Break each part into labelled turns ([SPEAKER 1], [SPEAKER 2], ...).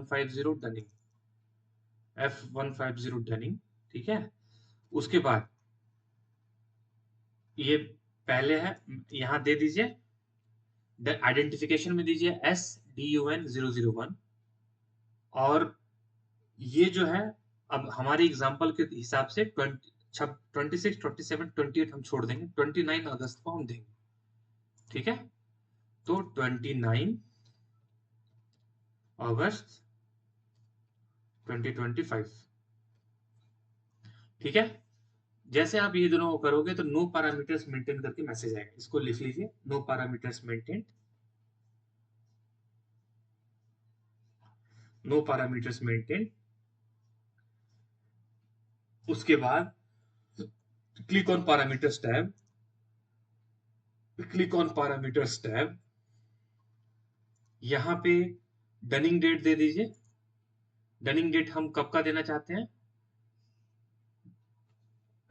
[SPEAKER 1] F150 Dunning, F150 Dunning, ठीक है। उसके बाद ये पहले है, यहाँ दे दीजिए आइडेंटिफिकेशन में दीजिए SDUN001। और ये जो है, अब हमारे एग्जाम्पल के हिसाब से 26, 27, 28 हम छोड़ देंगे, 29 अगस्त को हम देंगे, ठीक है। तो 29 अगस्त 2025, ठीक है। जैसे आप ये दोनों करोगे तो नो पैरामीटर्स मेंटेन करके मैसेज आएगा, इसको लिख लीजिए, no parameters maintain, no parameters maintain. उसके बाद click on parameters tab, click on parameters tab, यहाँ पे डनिंग डेट दे दीजिए। डनिंग डेट हम कब का देना चाहते हैं?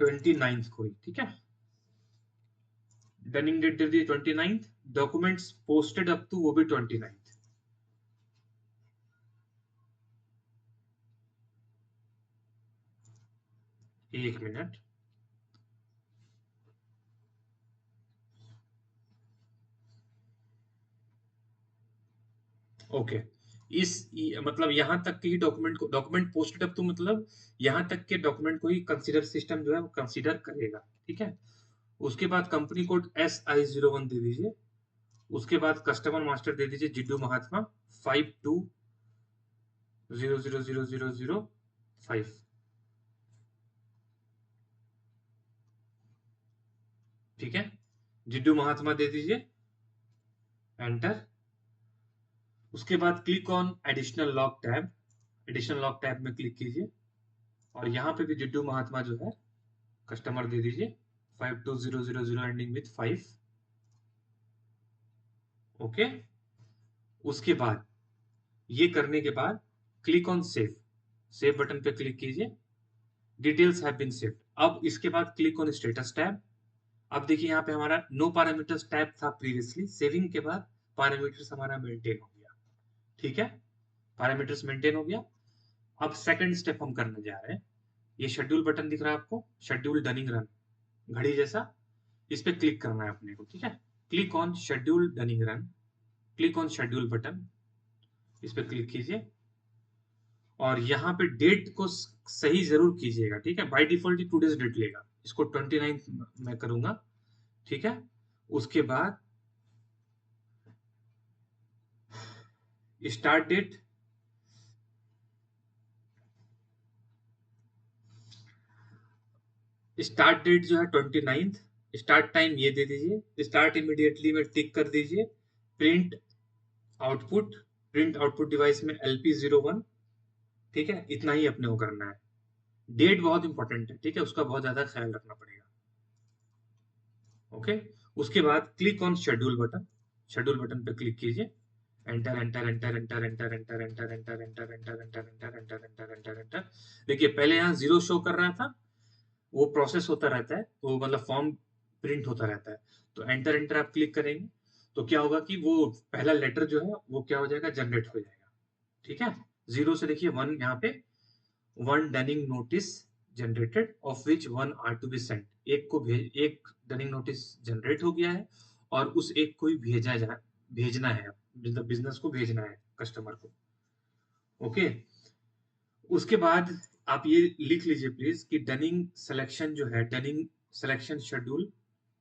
[SPEAKER 1] 29 को ही, ठीक है। डनिंग डेट दे दी 29, डॉक्यूमेंट्स पोस्टेड अप टू वो भी 29। एक मिनट, ओके। मतलब यहां तक के ही डॉक्यूमेंट को, डॉक्यूमेंट पोस्टेड अप टू मतलब यहां तक के डॉक्यूमेंट को ही कंसीडर, सिस्टम जो है वो कंसीडर करेगा, ठीक है। उसके बाद कंपनी कोड SI01 दे दीजिए। उसके बाद कस्टमर मास्टर दे दीजिए जिड्डू महात्मा 52000005, ठीक है। जिड्डू महात्मा दे दीजिए, एंटर। उसके बाद click on additional lock tab, additional lock tab में क्लिक कीजिए और यहाँ पे भी जिड्डू महात्मा जो है कस्टमर दे दीजिए 52000 एंडिंग विथ 5, ओके। उसके बाद ये करने के बाद click on save, save button पे क्लिक कीजिए, डिटेल्स हैव बीन सेव्ड। अब इसके बाद क्लिक ऑन स्टेटस टैब। अब देखिए यहाँ पे हमारा नो पैरामीटर्स टैब था प्रीवियसली, सेविंग के बाद पैरामीटर्स हमारा मेंटेन हो गया, ठीक है। पैरामीटर्स मेंटेन हो गया। अब सेकंड स्टेप हम करने जा रहे हैं। ये शेड्यूल बटन दिख रहा है आपको, शेड्यूल डनिंग रन, घड़ी जैसा, इस पे क्लिक करना है अपने को, ठीक है। Click on schedule Dunning run, click on schedule button, इस पे क्लिक कीजिए और यहाँ पे डेट को सही जरूर कीजिएगा, ठीक है। बाय डिफॉल्ट ही टूडेज डेट लेगा, इसको 29 मैं करूंगा, ठीक है। उसके बाद स्टार्ट डेट, स्टार्ट डेट जो है 29, स्टार्ट टाइम ये दे दीजिए, स्टार्ट इमीडिएटली में टिक कर दीजिए। Print output, print output device में LP01, ठीक है। इतना ही अपने को करना है। डेट बहुत इंपॉर्टेंट है, ठीक है, उसका बहुत ज्यादा ख्याल रखना पड़ेगा, ओके। उसके बाद click on schedule button, schedule button पे क्लिक कीजिए, enter enter enter enter enter enter enter enter enter enter enter enter enter enter enter enter. देखिए पहले यहाँ 0 शो कर रहा था, वो प्रोसेस होता रहता है, वो मतलब फॉर्म प्रिंट होता रहता है। तो एंटर एंटर आप क्लिक करेंगे तो क्या होगा कि वो पहला लेटर जो है वो क्या हो जाएगा, जनरेट हो जाएगा, ठीक है। 0 से देखिए 1, यहाँ पे 1 dunning notice generated of which 1 are to be sent, एक डनिंग नोटिस जनरेट हो गया है और उस एक को ही भेजना है, मतलब बिजनेस को भेजना है, कस्टमर को, ओके। उसके बाद आप ये लिख लीजिए प्लीज कि डनिंग सिलेक्शन जो है, डनिंग सिलेक्शन शेड्यूल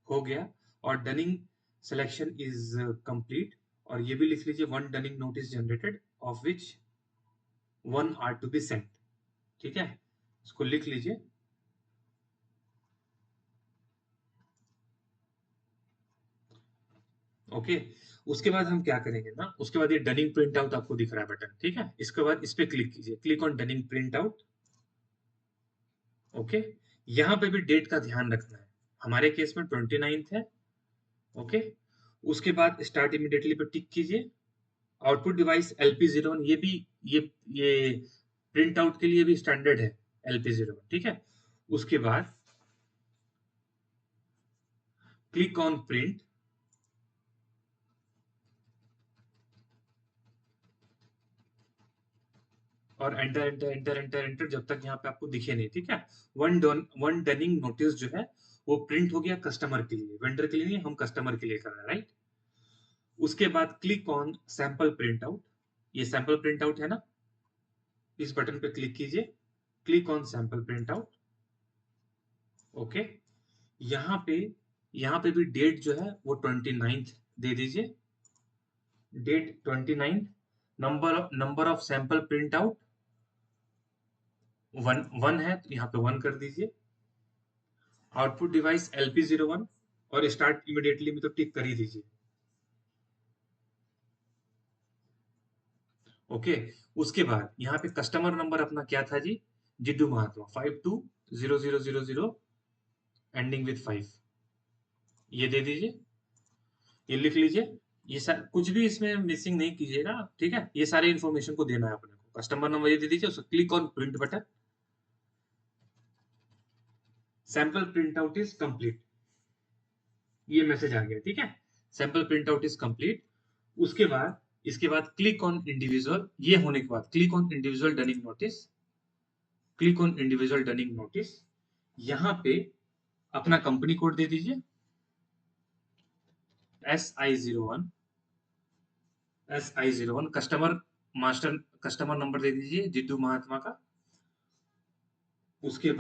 [SPEAKER 1] हो गया और डनिंग सिलेक्शन इज कंप्लीट। और ये भी लिख लीजिए 1 dunning notice generated of which 1 are to be sent, ठीक है। इसको लिख लीजिए, ओके। उसके बाद हम क्या करेंगे ना, उसके बाद ये डनिंग प्रिंट आउट आपको दिख रहा है बटन, ठीक है। इसके बाद इस पे क्लिक कीजिए, click on Dunning print out, okay. यहाँ पे भी डेट का ध्यान रखना है, हमारे केस में 29 है, ओके। उसके बाद स्टार्ट इमीडिएटली पे टिक कीजिए। आउटपुट डिवाइस LP01, ये प्रिंट आउट के लिए भी स्टैंडर्ड है LP01, ठीक है। उसके बाद क्लिक ऑन प्रिंट, और enter enter enter enter enter जब तक यहाँ पे आपको दिखे नहीं, ठीक है। वन डनिंग नोटिस जो है वो प्रिंट हो गया कस्टमर के लिए, वेंडर के लिए नहीं, हम कस्टमर के लिए कर रहे हैं, राइट। उसके बाद click on sample print out, ये सैंपल प्रिंट आउट है ना, इस बटन पे क्लिक कीजिए, click on sample print out. Okay, यहाँ पे भी डेट जो है वो 29th दे दीजिए, date 29। Number of sample print out one है, तो यहाँ पे 1 कर दीजिए। आउटपुट डिवाइस LP01 और स्टार्ट इमीडिएटली में तो टिक कर ही दीजिए। ओके, उसके बाद यहाँ पे कस्टमर नंबर अपना क्या था जी, जिड्डू महात्मा 520000 एंडिंग विथ 5, ये दे दीजिए, ये लिख लीजिए। ये कुछ भी इसमें मिसिंग नहीं कीजिएगा, ठीक है। ये सारे इन्फॉर्मेशन को देना है अपने को। कस्टमर नंबर ये दे दीजिए, उसको click on print button. Sample print out is complete, ये मैसेज आ गया, ठीक है। Sample print out is complete. उसके बाद इसके बाद क्लिक ऑन इंडिविजुअल, ये होने के बाद click on individual dunning notice, click on individual dunning notice. यहाँ पे अपना कंपनी कोड दे दीजिए SI01, कस्टमर नंबर दे दीजिए जिड्डू महात्मा का। उसके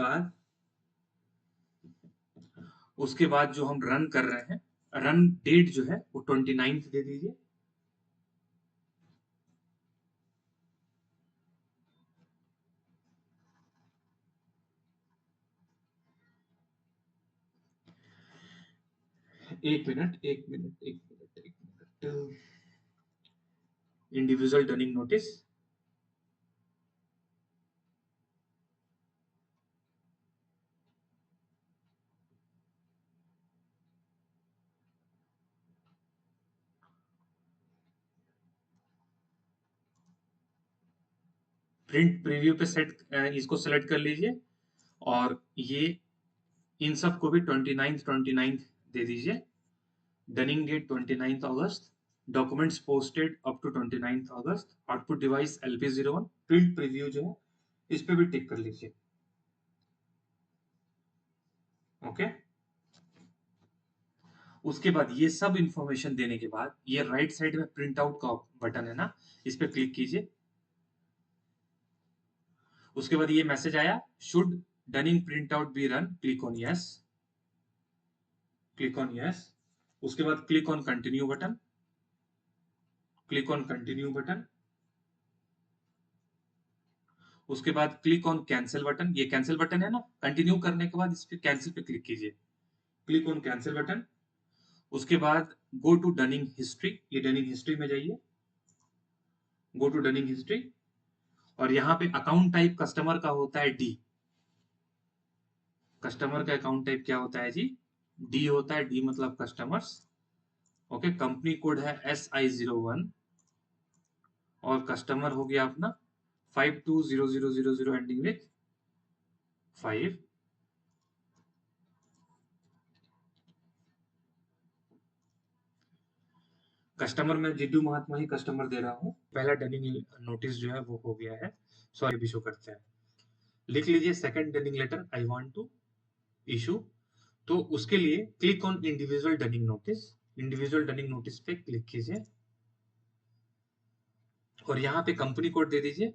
[SPEAKER 1] बाद जो हम रन कर रहे हैं, रन डेट जो है वो 29th दे दीजिए। एक minute individual dunning notice, print preview पे इसको सेलेक्ट कर लीजिए और ये इन सब को भी 29th दे दीजिए। डनिंग डेट 29th अगस्त, documents posted up to 29th अगस्त, output device LP01, print preview जो है इस पे भी टिक कर लीजिए। ओके, उसके बाद ये सब इंफॉर्मेशन देने के बाद ये राइट साइड में प्रिंट आउट का बटन है ना, इस पे क्लिक कीजिए। उसके बाद ये मैसेज आया, should Dunning print out be run, click on yes, click on yes. उसके बाद click on continue button, click on continue button. उसके बाद क्लिक ऑन कैंसिल बटन, ये कैंसिल बटन है ना, कंटिन्यू करने के बाद इस पे कैंसिल पे क्लिक कीजिए, क्लिक ऑन कैंसिल बटन। उसके बाद गो टू डनिंग हिस्ट्री, ये डनिंग हिस्ट्री में जाइए, गो टू डनिंग हिस्ट्री। और यहाँ पे अकाउंट टाइप कस्टमर का होता है डी, कस्टमर का अकाउंट टाइप क्या होता है जी, डी होता है, डी मतलब कस्टमर्स। ओके, कंपनी कोड है SI01 और कस्टमर हो गया अपना 520000 एंडिंग विथ 5। कस्टमर में जिड्डू महात्मा ही कस्टमर दे रहा हूँ। पहला डनिंग नोटिस जो है वो हो गया है, सॉरी भी शो करते हैं। लिख लीजिए second dunning letter I want to issue, तो उसके लिए click on individual dunning notice, individual dunning notice पे क्लिक कीजिए और यहाँ पे कंपनी कोड दे दीजिए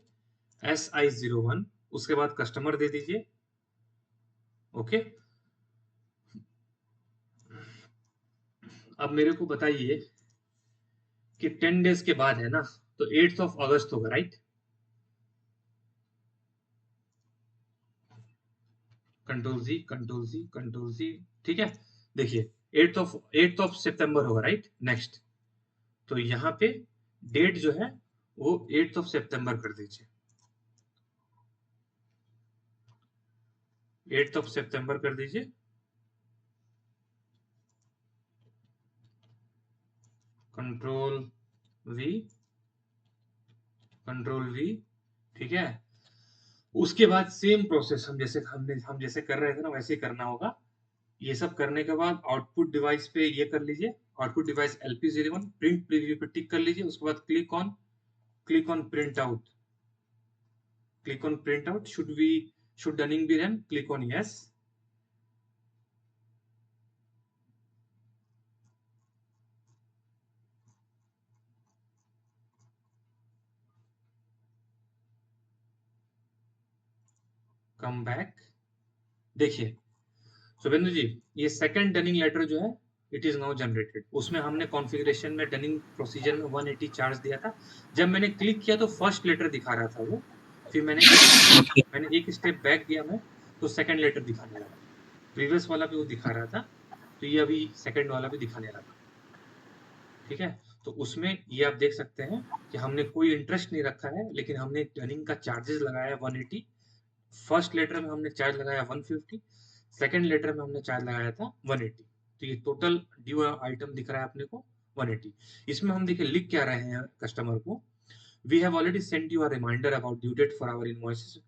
[SPEAKER 1] SI01, उसके बाद कस्टमर दे दीजिए। ओके, अब मेरे को बताइए कि 10 डेज के बाद है ना, तो 8th ऑफ अगस्त होगा, राइट। कंट्रोल जी, ठीक है। देखिए 8th ऑफ सितंबर होगा, राइट, नेक्स्ट। तो यहाँ पे डेट जो है वो 8th ऑफ सितंबर कर दीजिए, 8th ऑफ सितंबर कर दीजिए। कंट्रोल वी, कंट्रोल वी, ठीक है। उसके बाद सेम प्रोसेस हम जैसे कर रहे थे ना वैसे ही करना होगा। ये सब करने के बाद आउटपुट डिवाइस पे ये कर लीजिए, output device LP01, print preview पे टिक कर लीजिए। उसके बाद click on print out, Click on printout. Should dunning be run? Click on yes. Come back. देखिए शुभेंदु जी, ये सेकंड डनिंग लेटर जो है इट इज नाउ जनरेटेड। उसमें हमने कॉन्फ़िगरेशन में डनिंग प्रोसीजर में 180 चार्ज दिया था। जब मैंने क्लिक किया तो फर्स्ट लेटर दिखा रहा था वो, फिर मैंने एक स्टेप बैक गया मैं, तो सेकंड लेटर दिखाने लगा। प्रीवियस वाला भी वो दिखा रहा था, तो ये अभी सेकंड वाला भी दिखाने लगा। ठीक है, तो उसमें ये आप देख सकते हैं कि हमने कोई इंटरेस्ट नहीं रखा है, लेकिन हमने डनिंग का चार्जेस लगाया 180। फर्स्ट लेटर में हमने चार्ज लगाया 150, सेकंड लेटर में हमने चार्ज लगाया था 180। तो ये टोटल ड्यू आइटम दिख रहा है अपने को 180। इसमें हम देखिए लिख क्या रहे हैं कस्टमर को, we have already send you a reminder about due date for our invoices,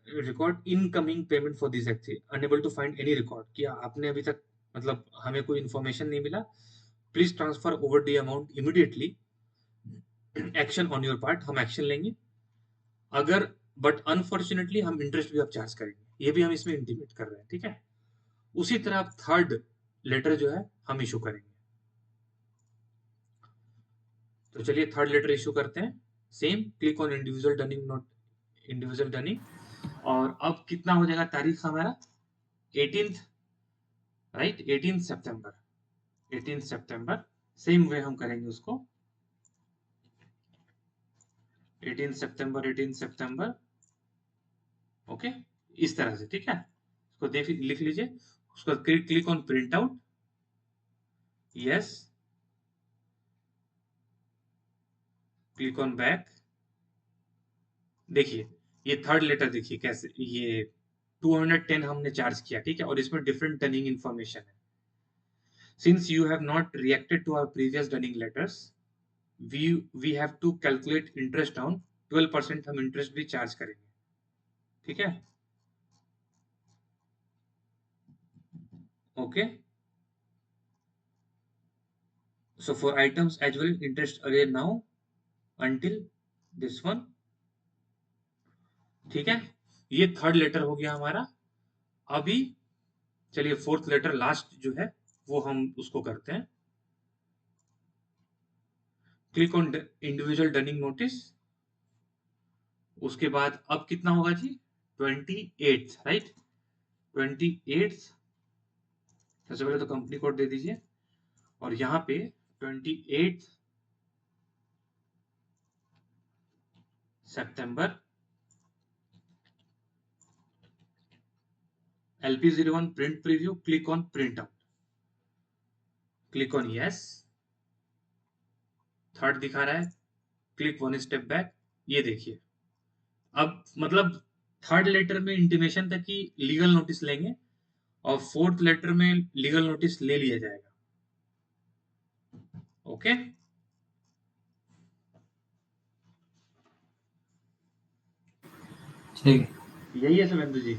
[SPEAKER 1] record incoming payment for this act, enable to find any record, कि आपने अभी तक मतलब हमें कोई इन्फॉर्मेशन नहीं मिला, please transfer over the amount immediately, action on your part, हम एक्शन लेंगे। अगर बट अनफॉर्चुनेटली हम इंटरेस्ट भी अब चार्ज करेंगे, ये भी हम इसमें इंटीमेट कर रहे हैं। ठीक है, उसी तरह अब थर्ड लेटर जो है हम इशू करेंगे। तो चलिए थर्ड लेटर इशू करते हैं। Same click on individual Dunning note, individual Dunning, और अब कितना हो जाएगा तारीख हमारा 18th, राइट, 18 सितंबर, 18 सितंबर। सेम वे हम करेंगे उसको 18 सितंबर, 18 सितंबर। ओके, इस तरह से। ठीक है, उसको देख लिख लीजिए, उसका click on print out, yes, click on back. देखिए ये थर्ड लेटर देखिए कैसे, ये 210 हमने चार्ज किया। ठीक है, और इसमें डिफरेंट डनिंग इंफॉर्मेशन है। Since you have not reacted to our previous dunning letters, we have to calculate interest on 12%, हम इंटरेस्ट भी चार्ज करेंगे। ठीक है, okay. So for items as well, interest array now until this one। ठीक है, ये third letter हो गया हमारा। अभी चलिए फोर्थ लेटर लास्ट जो है वो हम उसको करते हैं। Click on individual dunning notice. उसके बाद अब कितना होगा जी, 28, राइट, 28। सबसे पहले तो कंपनी कोड दे दीजिए, और यहाँ पे 28 सितंबर, LP01 print preview, click on print out, click on yes. Third दिखा रहा है, क्लिक वन स्टेप बैक। ये देखिए अब मतलब थर्ड लेटर में इंटीमेशन था कि लीगल नोटिस लेंगे, और फोर्थ लेटर में लीगल नोटिस ले लिया जाएगा। ओके,
[SPEAKER 2] ठीक,
[SPEAKER 1] यही है शुभेंदु जी।